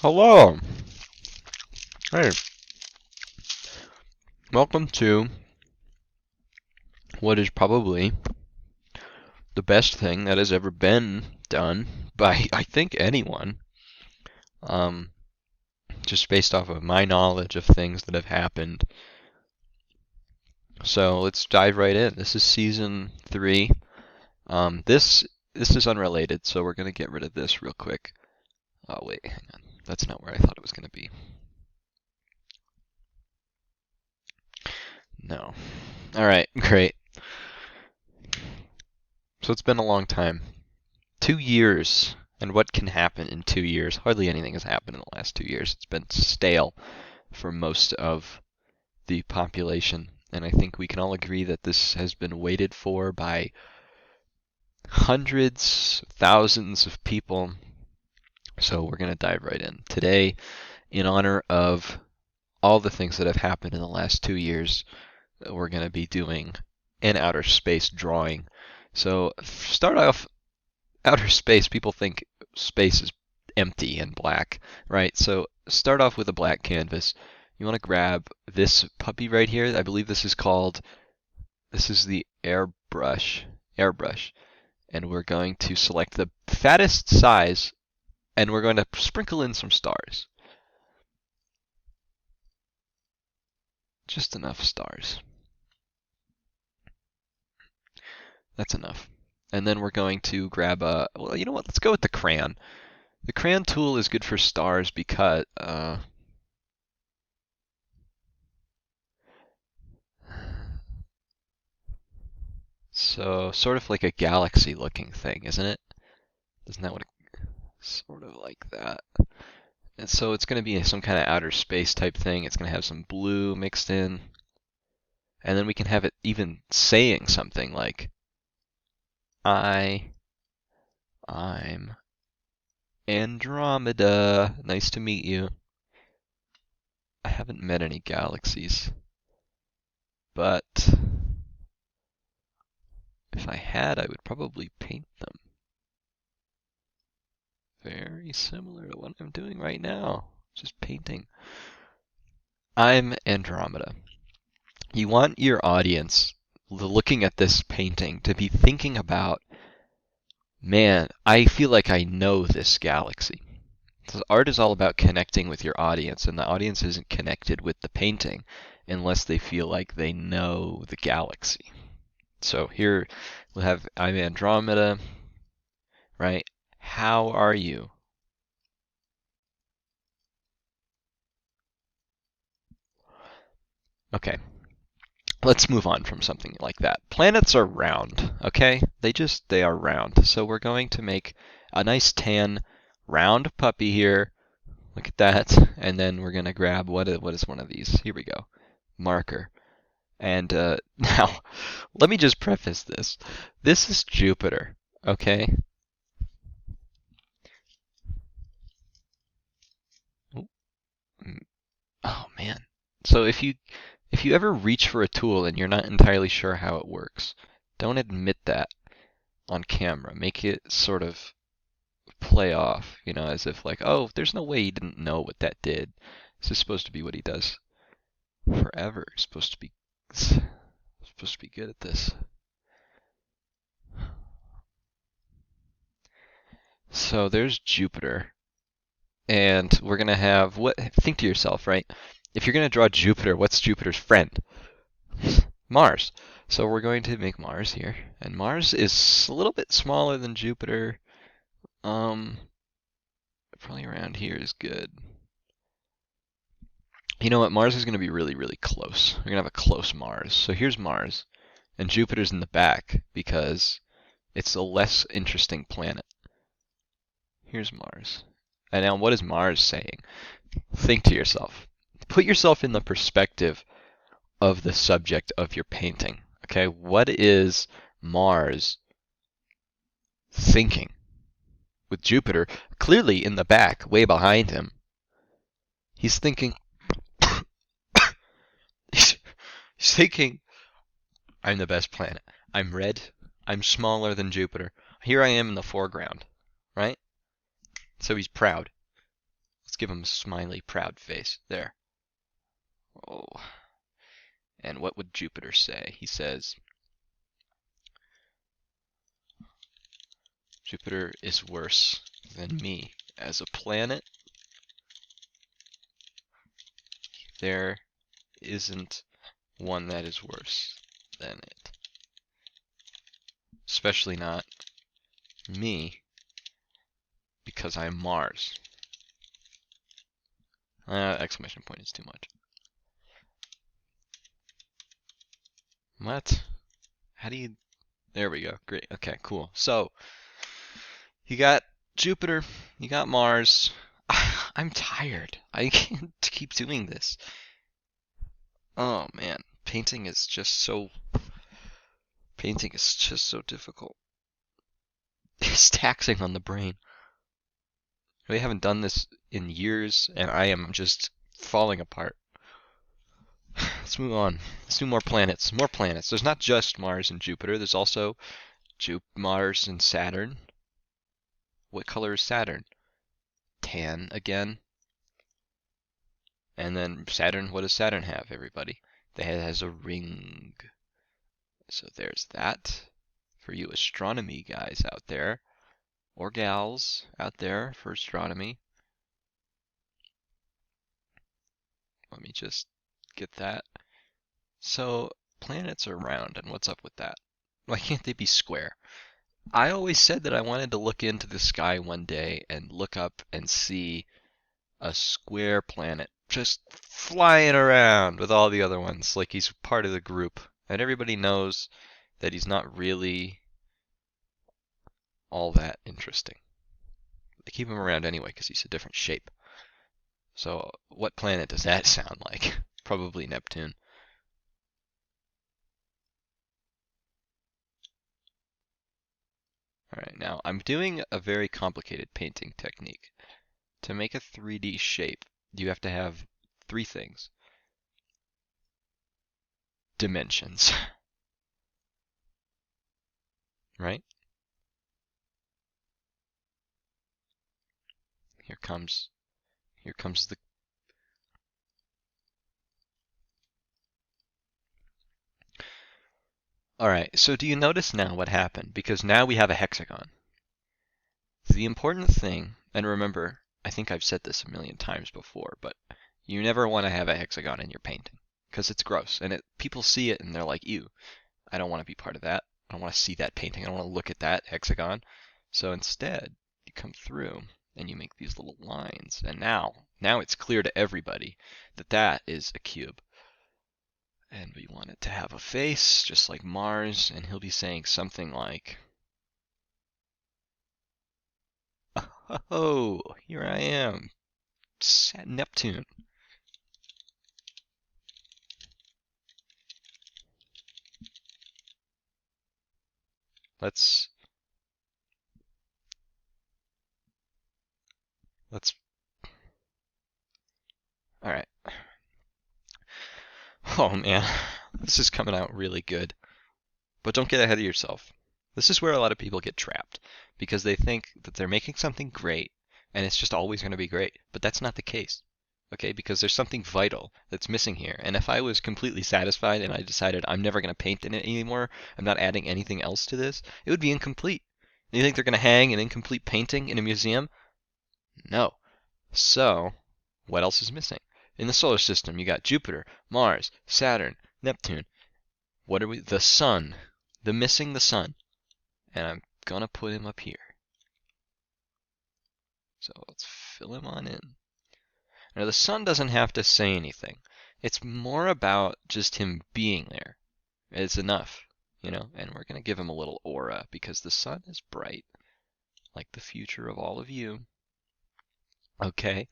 Hello. Hey, welcome to what is probably the best thing that has ever been done by, I think, anyone. Um, just based off of my knowledge of things that have happened. So let's dive right in. This is season 3. This is unrelated, so we're gonna get rid of this real quick. Oh wait, hang on. That's not where I thought it was gonna be. No. All right, great. So it's been a long time. 2 years. And what can happen in 2 years? Hardly anything has happened in the last 2 years. It's been stale for most of the population. And I think we can all agree that this has been waited for by hundreds, thousands of people. So we're going to dive right in. Today, in honor of all the things that have happened in the last 2 years, we're going to be doing an outer space drawing. So start off outer space, people think space is empty and black, right? So start off with a black canvas. You want to grab this puppy right here. I believe this is the airbrush. And we're going to select the fattest size and we're going to sprinkle in some stars. Just enough stars. That's enough. And then we're going to grab well, you know what? Let's go with the crayon. The crayon tool is good for stars because, so sort of like a galaxy looking thing, isn't it? Isn't that what sort of like that? And so it's going to be some kind of outer space type thing. It's going to have some blue mixed in. And then we can have it even saying something like, I'm Andromeda. Nice to meet you. I haven't met any galaxies, but if I had, I would probably paint them. Very similar to what I'm doing right now, just painting. I'm Andromeda. You want your audience looking at this painting to be thinking about, man, I feel like I know this galaxy. So art is all about connecting with your audience, and the audience isn't connected with the painting unless they feel like they know the galaxy. So here we'll have I'm Andromeda, right? How are you? Okay, let's move on from something like that. Planets are round, okay? They are round. So we're going to make a nice tan round puppy here. Look at that. And then we're going to grab, what is one of these? Here we go. Marker. And now, let me just preface this. This is Jupiter, okay? Oh man. So if you ever reach for a tool and you're not entirely sure how it works, don't admit that on camera. Make it sort of play off, as if like, oh, there's no way he didn't know what that did. This is supposed to be what he does forever. He's supposed to be good at this. So there's Jupiter. And we're gonna have think to yourself, right? If you're gonna draw Jupiter, what's Jupiter's friend? Mars. So we're going to make Mars here. And Mars is a little bit smaller than Jupiter. Um, Probably around here is good. You know what? Mars is going to be really, really close. We're going to have a close Mars. So here's Mars. And Jupiter's in the back because it's a less interesting planet. Here's Mars. And now what is Mars saying? Think to yourself. Put yourself in the perspective of the subject of your painting. Okay, what is Mars thinking? With Jupiter clearly in the back, way behind him, he's thinking, he's thinking, I'm the best planet. I'm red. I'm smaller than Jupiter. Here I am in the foreground, right? So he's proud. Let's give him a smiley, proud face. There. Oh. And what would Jupiter say? He says, Jupiter is worse than me. As a planet, there isn't one that is worse than it. Especially not me, because I'm Mars. Exclamation point is too much. What? How do you... There we go. Great. Okay, cool. So, you got Jupiter, you got Mars. I'm tired. I can't keep doing this. Oh man, painting is just so difficult. It's taxing on the brain. We haven't done this in years, and I am just falling apart. Let's move on. Let's do more planets. More planets. There's not just Mars and Jupiter. There's also Mars and Saturn. What color is Saturn? Tan again. And then Saturn, what does Saturn have, everybody? It has a ring. So there's that. For you astronomy guys out there, or gals out there for astronomy. Let me just get that. So planets are round, and what's up with that? Why can't they be square? I always said that I wanted to look into the sky one day and look up and see a square planet just flying around with all the other ones, like he's part of the group. And everybody knows that he's not really all that interesting. They keep him around anyway because he's a different shape. So what planet does that sound like? Probably Neptune. Alright, now I'm doing a very complicated painting technique. To make a 3D shape, you have to have three things. Dimensions. Right? Here comes the... Alright, so do you notice now what happened? Because now we have a hexagon. The important thing, and remember, I think I've said this a million times before, but you never want to have a hexagon in your painting. Because it's gross, and people see it and they're like, ew, I don't want to be part of that. I don't want to see that painting. I don't want to look at that hexagon. So instead, you come through and you make these little lines. And now it's clear to everybody that that is a cube. And we want it to have a face, just like Mars, and he'll be saying something like, oh, here I am, Neptune. Let's all right. Oh man, this is coming out really good. But don't get ahead of yourself. This is where a lot of people get trapped because they think that they're making something great and it's just always going to be great. But that's not the case. Okay, because there's something vital that's missing here. And if I was completely satisfied and I decided I'm never going to paint in it anymore, I'm not adding anything else to this, it would be incomplete. You think they're going to hang an incomplete painting in a museum? No. So, what else is missing? In the solar system, you got Jupiter, Mars, Saturn, Neptune. What are we? The sun. Missing the sun. And I'm gonna put him up here. So let's fill him on in. Now the sun doesn't have to say anything. It's more about just him being there. It's enough, and we're gonna give him a little aura because the sun is bright, like the future of all of you. Okay,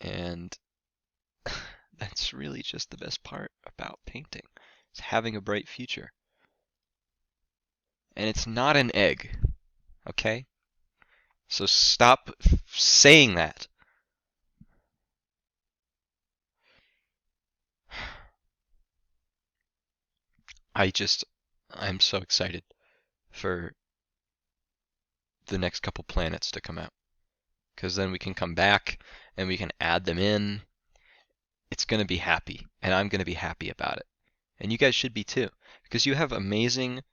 and that's really just the best part about painting. It's having a bright future. And it's not an egg, okay? So stop saying that. I'm so excited for the next couple planets to come out. because then we can come back and we can add them in. It's going to be happy, and I'm going to be happy about it. And you guys should be too, because you have amazing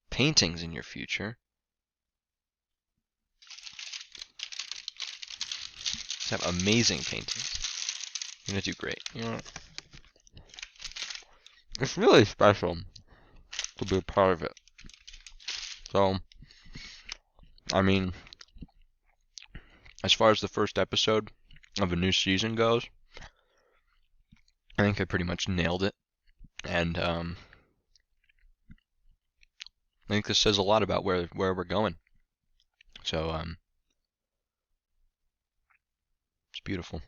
paintings in your future. You have amazing paintings. You're going to do great. You know, it's really special to be a part of it. So, I mean, as far as the first episode of a new season goes, I think I pretty much nailed it. And I think this says a lot about where we're going. So, it's beautiful.